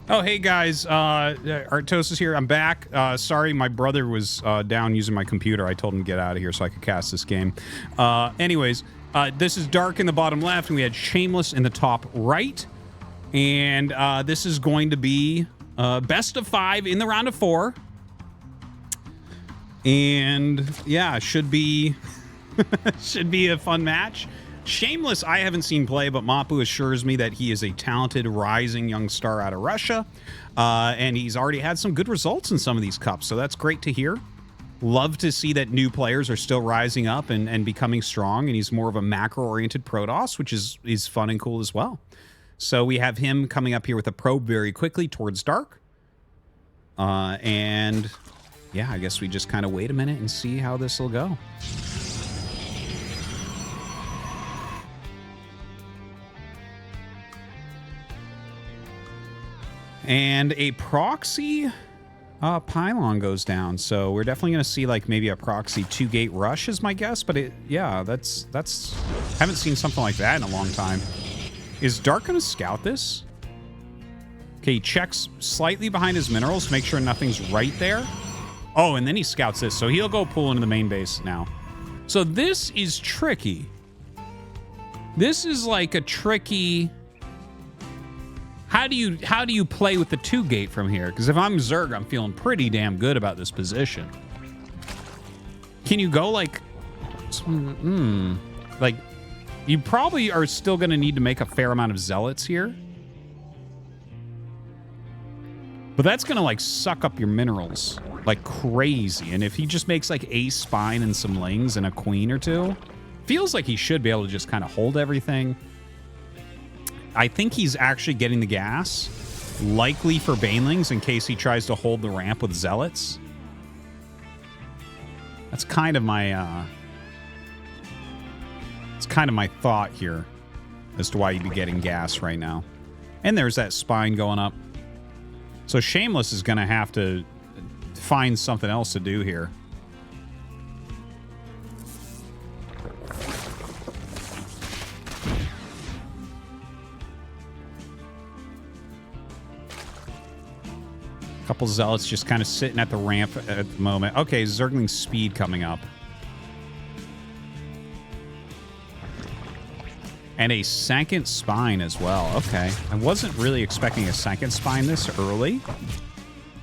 Oh, hey guys, Artosis here. I'm back. Sorry, my brother was down using my computer. I told him to get out of here so I could cast this game. Anyways, this is Dark in the bottom left, and we had Shameless in the top right. And this is going to be best of 5 in the round of 4. And yeah, should be should be a fun match. Shameless, I haven't seen play, but Mapu assures me that he is a talented, rising young star out of Russia. And he's already had some good results in some of these cups, so that's great to hear. Love to see that new players are still rising up and becoming strong, and he's more of a macro-oriented Protoss, which is fun and cool as well. So we have him coming up here with a probe very quickly towards Dark. And yeah, I guess we just kind of wait a minute and see how this will go. And a proxy pylon goes down, so we're definitely going to see like maybe a proxy 2-gate rush is my guess. But yeah, that's haven't seen something like that in a long time. Is Dark going to scout this? Okay, he checks slightly behind his minerals to make sure nothing's right there. Oh, and then he scouts this, so he'll go pull into the main base now. So this is tricky. This is like a tricky. How do you play with the 2-gate from here? Because if I'm Zerg, I'm feeling pretty damn good about this position. Can you go like... Like, you probably are still going to need to make a fair amount of zealots here. But that's going to like suck up your minerals like crazy. And if he just makes like a spine and some lings and a queen or two, feels like he should be able to just kind of hold everything. I think he's actually getting the gas, likely for banelings in case he tries to hold the ramp with zealots. That's kind of my it's kind of my thought here as to why you'd be getting gas right now. And there's that spine going up. So Shameless is going to have to find something else to do here. Couple zealots just kind of sitting at the ramp at the moment. Okay, Zergling speed coming up. And a second spine as well. Okay. I wasn't really expecting a second spine this early,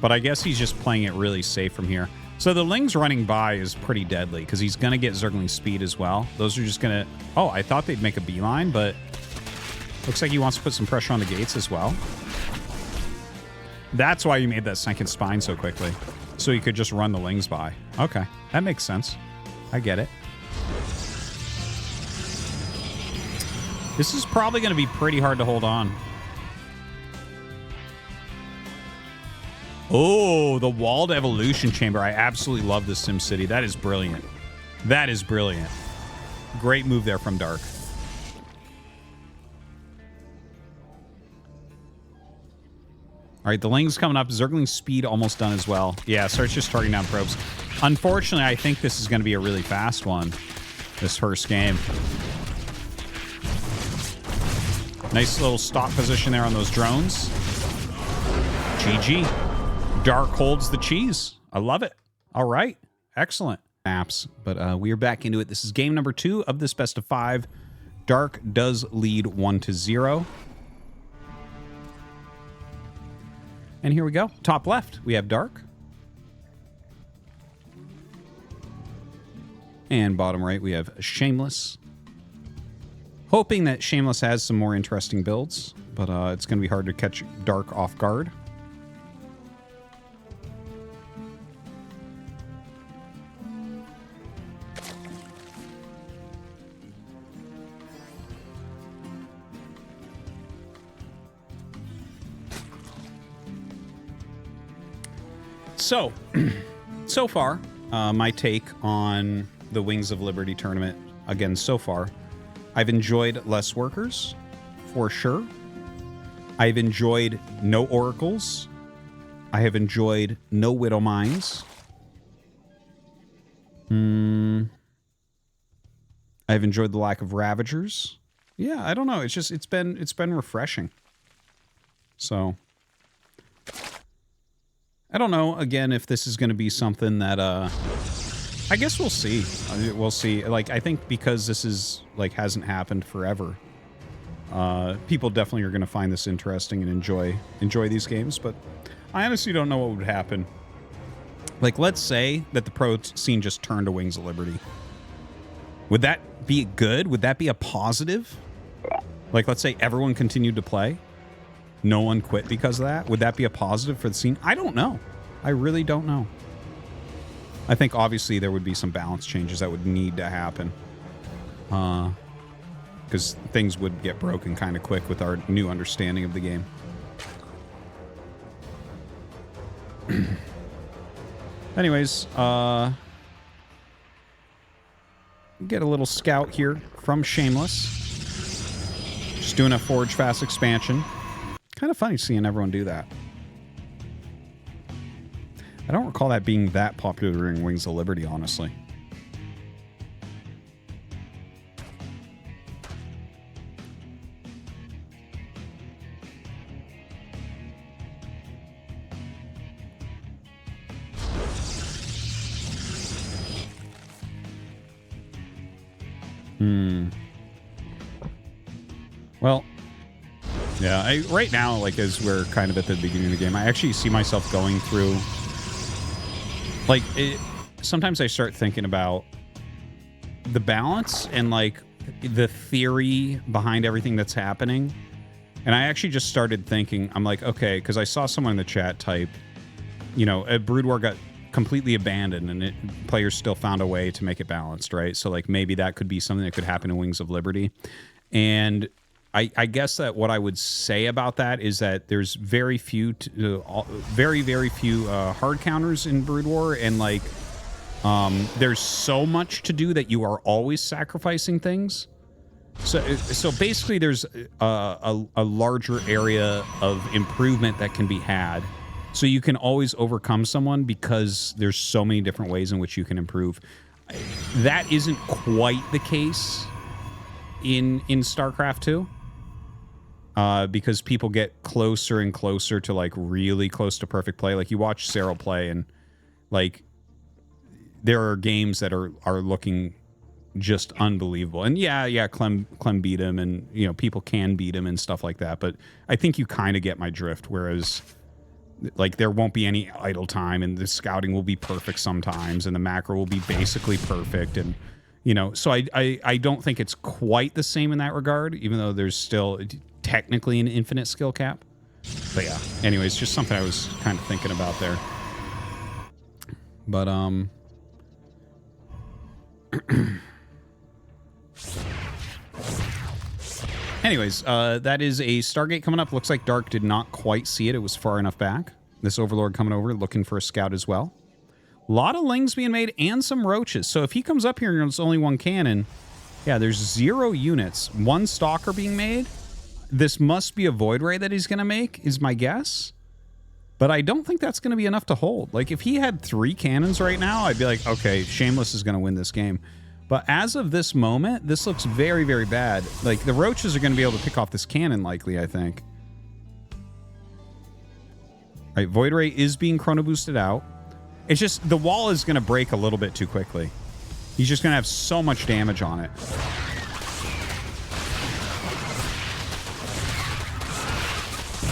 but I guess he's just playing it really safe from here. So the Lings running by is pretty deadly because he's going to get Zergling speed as well. Those are just going to... Oh, I thought they'd make a beeline, but looks like he wants to put some pressure on the gates as well. That's why you made that second spine so quickly. So you could just run the Lings by. Okay, that makes sense. I get it. This is probably going to be pretty hard to hold on. Oh, the walled evolution chamber. I absolutely love this SimCity. That is brilliant. That is brilliant. Great move there from Dark. All right, the Ling's coming up. Zergling speed almost done as well. Yeah, starts just targeting down probes. Unfortunately, I think this is going to be a really fast one, this first game. Nice little stop position there on those drones. GG. Dark holds the cheese. I love it. All right. Excellent. Maps, but we are back into it. This is game number 2 of this best of 5. Dark does lead 1-0. And here we go. Top left, we have Dark. And bottom right, we have Shameless. Hoping that Shameless has some more interesting builds, but it's going to be hard to catch Dark off guard. So far, my take on the Wings of Liberty tournament, again, so far, I've enjoyed less workers, for sure. I've enjoyed no oracles. I have enjoyed no widow mines. I've enjoyed the lack of ravagers. Yeah, I don't know. It's been refreshing. So I don't know, again, if this is going to be something that, I guess we'll see. We'll see. Like, I think because this is, like, hasn't happened forever, people definitely are going to find this interesting and enjoy these games, but I honestly don't know what would happen. Like, let's say that the pro scene just turned to Wings of Liberty. Would that be good? Would that be a positive? Like, let's say everyone continued to play. No one quit because of that. Would that be a positive for the scene? I don't know. I really don't know. I think obviously there would be some balance changes that would need to happen. Because things would get broken kind of quick with our new understanding of the game. Anyways, get a little scout here from Shameless. Just doing a Forge Fast expansion. Kind of funny seeing everyone do that. I don't recall that being that popular in Wings of Liberty, honestly. Well, yeah, right now, like, as we're kind of at the beginning of the game, I actually see myself going through, like, sometimes I start thinking about the balance and, like, the theory behind everything that's happening. And I actually just started thinking, I'm like, okay, because I saw someone in the chat type, you know, a Brood War got completely abandoned and players still found a way to make it balanced, right? So, like, maybe that could be something that could happen in Wings of Liberty. And I guess that what I would say about that is that there's very few hard counters in Brood War, and, like, there's so much to do that you are always sacrificing things. So basically there's a larger area of improvement that can be had. So you can always overcome someone because there's so many different ways in which you can improve. That isn't quite the case in StarCraft 2. Because people get closer and closer to, like, really close to perfect play. Like, you watch Cyril play, and, like, there are games that are looking just unbelievable. And yeah, Clem beat him, and, you know, people can beat him and stuff like that. But I think you kind of get my drift. Whereas, like, there won't be any idle time, and the scouting will be perfect sometimes, and the macro will be basically perfect, and, you know, so I don't think it's quite the same in that regard, even though there's still technically an infinite skill cap. But yeah, anyways, just something I was kind of thinking about there. But anyways, that is a Stargate coming up. Looks like Dark did not quite see it. It was far enough back. This Overlord coming over looking for a scout as well. A lot of lings being made and some roaches. So if he comes up here and there's only one cannon, yeah, there's 0 units. 1 stalker being made. This must be a Void Ray that he's going to make, is my guess. But I don't think that's going to be enough to hold. Like, if he had 3 cannons right now, I'd be like, okay, Shameless is going to win this game. But as of this moment, this looks very, very bad. Like, the roaches are going to be able to pick off this cannon, likely, I think. All right, Void Ray is being chrono boosted out. It's just, the wall is going to break a little bit too quickly. He's just going to have so much damage on it.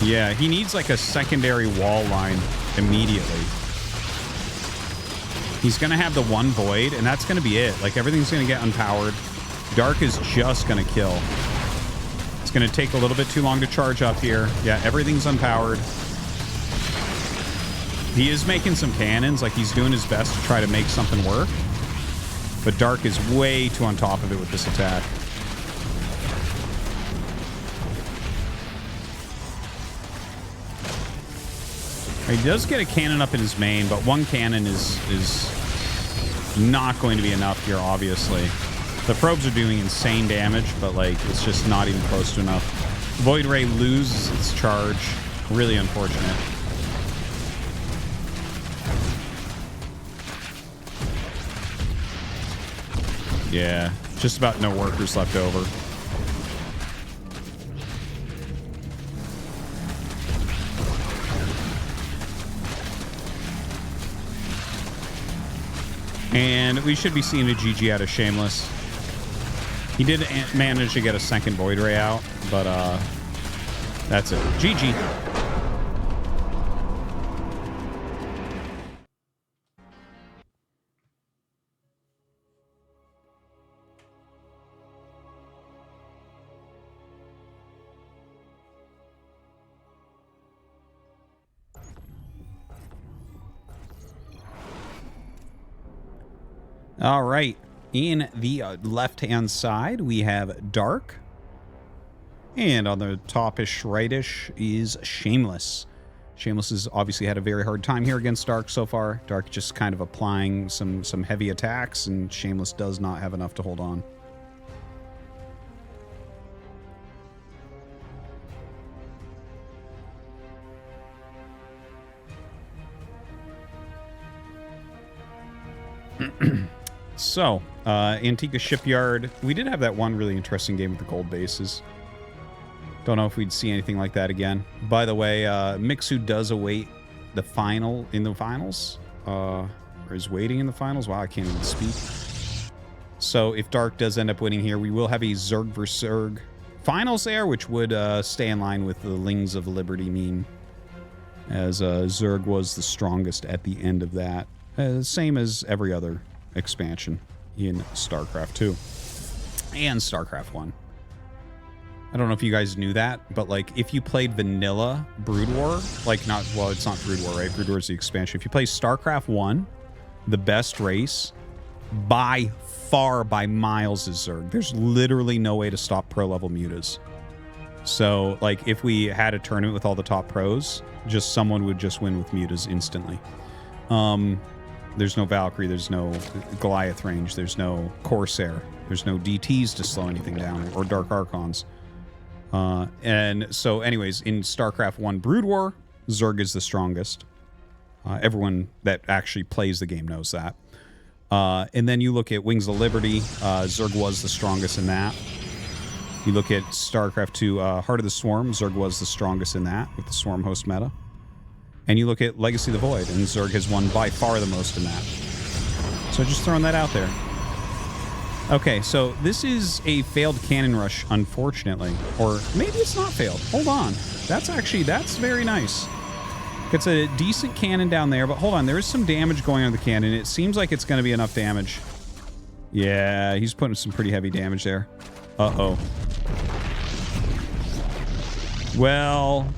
Yeah, he needs, like, a secondary wall line immediately. He's going to have the 1 void, and that's going to be it. Like, everything's going to get unpowered. Dark is just going to kill. It's going to take a little bit too long to charge up here. Yeah, everything's unpowered. He is making some cannons. Like, he's doing his best to try to make something work. But Dark is way too on top of it with this attack. He does get a cannon up in his main, but 1 cannon is not going to be enough here, obviously. The probes are doing insane damage, but, like, it's just not even close to enough. Void Ray loses its charge. Really unfortunate. Yeah, just about no workers left over. And we should be seeing a GG out of Shameless. He did manage to get a second Void Ray out, but that's it. GG. All right. In the left-hand side, we have Dark. And on the top-ish, right-ish is Shameless. Shameless has obviously had a very hard time here against Dark so far. Dark just kind of applying some heavy attacks, and Shameless does not have enough to hold on. So, Antigua Shipyard. We did have that one really interesting game with the gold bases. Don't know if we'd see anything like that again. By the way, Mixu does await the final in the finals. Or is waiting in the finals. Wow, I can't even speak. So, if Dark does end up winning here, we will have a Zerg vs. Zerg finals there, which would stay in line with the Wings of Liberty meme. As Zerg was the strongest at the end of that. Same as every other expansion in StarCraft 2 and StarCraft 1. I don't know if you guys knew that, but like if you played vanilla Brood War, like not, well, it's not Brood War, right? Brood War is the expansion. If you play StarCraft 1, the best race by far, by miles is Zerg. There's literally no way to stop pro level mutas. So like if we had a tournament with all the top pros, just someone would just win with mutas instantly. There's no Valkyrie, there's no Goliath range, there's no Corsair, there's no DTs to slow anything down, or Dark Archons. And so anyways, in StarCraft 1 Brood War, Zerg is the strongest. Everyone that actually plays the game knows that. And then you look at Wings of Liberty, Zerg was the strongest in that. You look at StarCraft 2 Heart of the Swarm, Zerg was the strongest in that, with the Swarm host meta. And you look at Legacy of the Void, and Zerg has won by far the most in that. So just throwing that out there. Okay, so this is a failed cannon rush, unfortunately. Or maybe it's not failed. Hold on. That's very nice. It's a decent cannon down there, but hold on. There is some damage going on the cannon. It seems like it's going to be enough damage. Yeah, he's putting some pretty heavy damage there. Uh-oh. Well,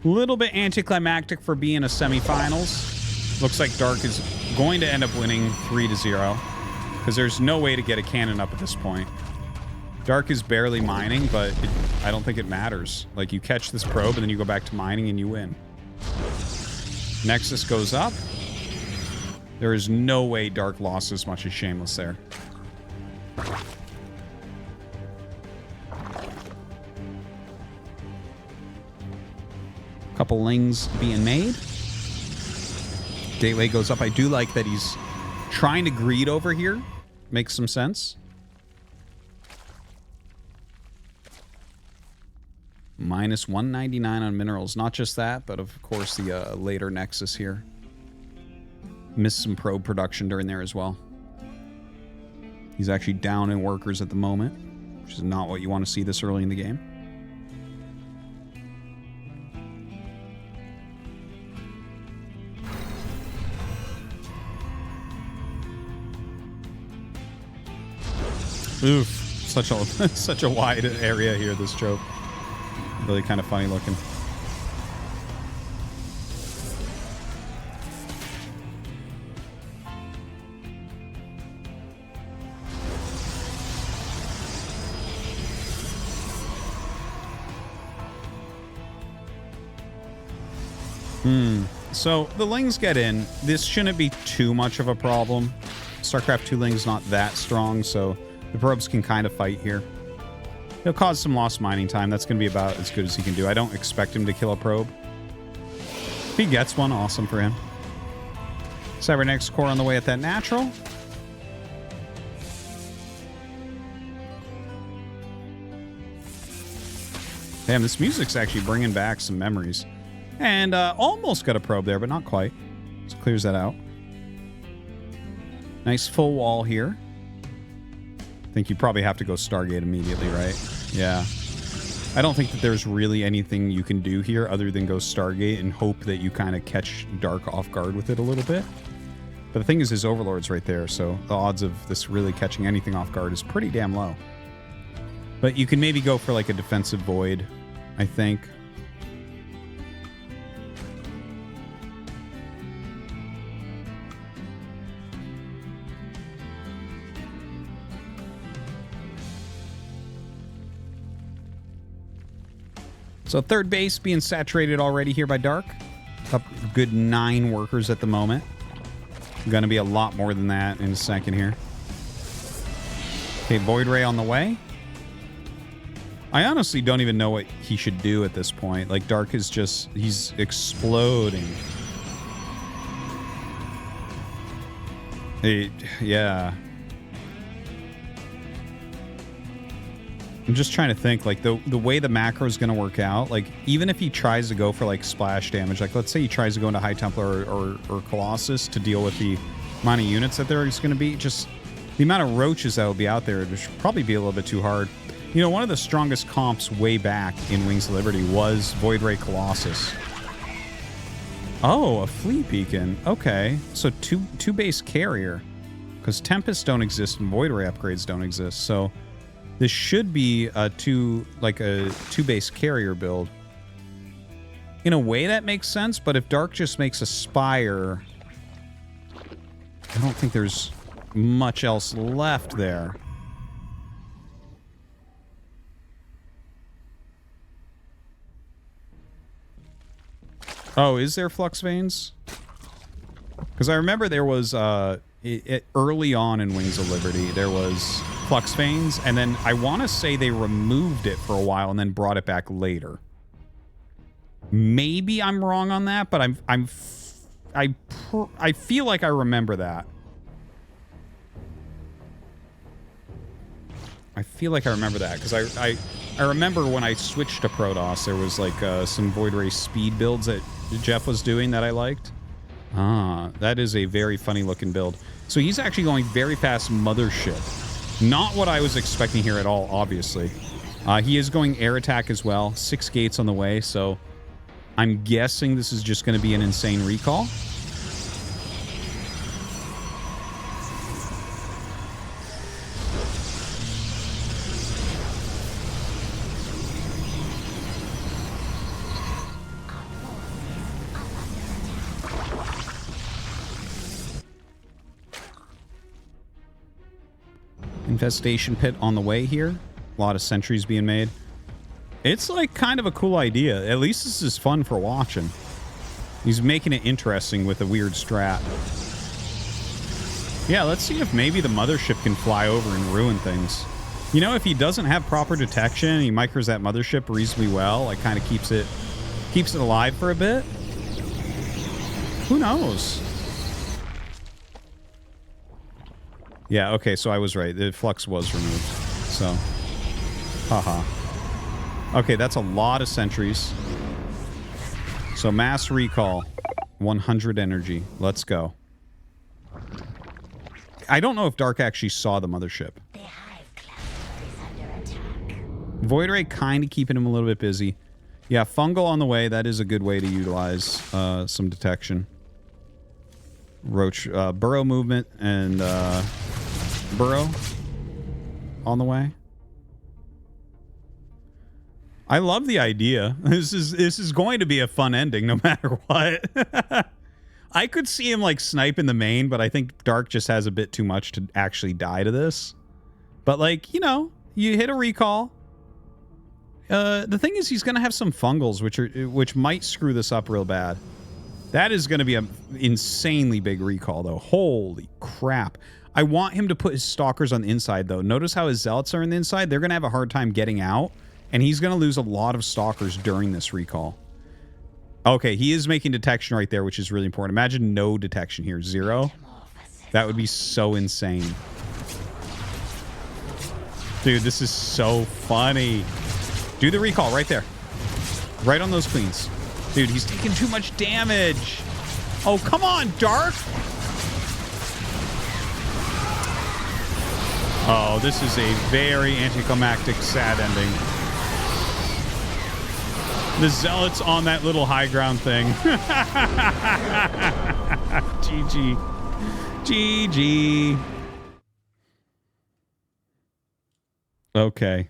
a little bit anticlimactic for being a semifinals. Looks like Dark is going to end up winning 3-0 because there's no way to get a cannon up at this point. Dark is barely mining, but I don't think it matters. Like, you catch this probe and then you go back to mining and you win. Nexus goes up. There is no way Dark lost as much as Shameless there. Couple lings being made. Gateway goes up. I do like that he's trying to greed over here. Makes some sense. Minus 199 on minerals. Not just that, but of course the later Nexus here. Missed some probe production during there as well. He's actually down in workers at the moment, which is not what you want to see this early in the game. Oof, such a wide area here, this choke. Really kind of funny looking. So the lings get in. This shouldn't be too much of a problem. StarCraft 2 ling's not that strong, so the probes can kind of fight here. He'll cause some lost mining time. That's going to be about as good as he can do. I don't expect him to kill a probe. If he gets one, awesome for him. Cybernetics core on the way at that natural. Damn, this music's actually bringing back some memories. And almost got a probe there, but not quite. Just clears that out. Nice full wall here. I think you probably have to go Stargate immediately, right? Yeah. I don't think that there's really anything you can do here other than go Stargate and hope that you kind of catch Dark off guard with it a little bit. But the thing is, his Overlord's right there, so the odds of this really catching anything off guard is pretty damn low. But you can maybe go for like a defensive void, I think. So third base being saturated already here by Dark. Up a good 9 workers at the moment. Going to be a lot more than that in a second here. Okay, Void Ray on the way. I honestly don't even know what he should do at this point. Like, Dark is just... he's exploding. Yeah. I'm just trying to think, like, the way the macro is going to work out, like, even if he tries to go for, like, splash damage, like, let's say he tries to go into High Templar or Colossus to deal with the amount of units that there's going to be, just the amount of roaches that will be out there, it should probably be a little bit too hard. You know, one of the strongest comps way back in Wings of Liberty was Void Ray Colossus. Oh, a Fleet Beacon. Okay, so two base carrier, because Tempests don't exist and Void Ray upgrades don't exist, so... this should be a two base carrier build. In a way that makes sense, but if Dark just makes a Spire, I don't think there's much else left there. Oh, is there Flux Veins? Because I remember there was, early on in Wings of Liberty, there was... Flux Veins, and then I want to say they removed it for a while and then brought it back later. Maybe I'm wrong on that, but I feel like I remember that. I feel like I remember that because I remember when I switched to Protoss, there was like some Void Ray speed builds that Jeff was doing that I liked. Ah, that is a very funny looking build. So he's actually going very fast mothership. Not what I was expecting here at all, obviously. He is going air attack as well. 6 gates on the way, so I'm guessing this is just going to be an insane recall. Infestation pit on the way here. A lot of sentries being made. It's like kind of a cool idea. At least this is fun for watching. He's making it interesting with a weird strat. Yeah, let's see if maybe the mothership can fly over and ruin things. You know, if he doesn't have proper detection, he micros that mothership reasonably well, like kind of keeps it alive for a bit. Who knows? Yeah, okay, so I was right. The flux was removed. So, haha. Okay, that's a lot of sentries. So, mass recall. 100 energy. Let's go. I don't know if Dark actually saw the mothership. The hive cluster is under attack. Void Ray kind of keeping him a little bit busy. Yeah, fungal on the way. That is a good way to utilize some detection. Roach, burrow movement and burrow on the way. I love the idea. This is going to be a fun ending no matter what. I could see him like snipe in the main, but I think Dark just has a bit too much to actually die to this. But like, you know, you hit a recall. The thing is, he's going to have some fungals, which might screw this up real bad. That is going to be an insanely big recall, though. Holy crap. I want him to put his stalkers on the inside, though. Notice how his zealots are on the inside. They're going to have a hard time getting out, and he's going to lose a lot of stalkers during this recall. Okay, he is making detection right there, which is really important. Imagine no detection here. 0. That would be so insane. Dude, this is so funny. Do the recall right there. Right on those queens. Dude, he's taking too much damage. Oh, come on, Dark. Oh, this is a very anticlimactic, sad ending. The Zealots on that little high ground thing. GG. GG. Okay.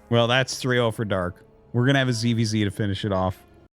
Well, that's 3-0 for Dark. We're going to have a ZVZ to finish it off.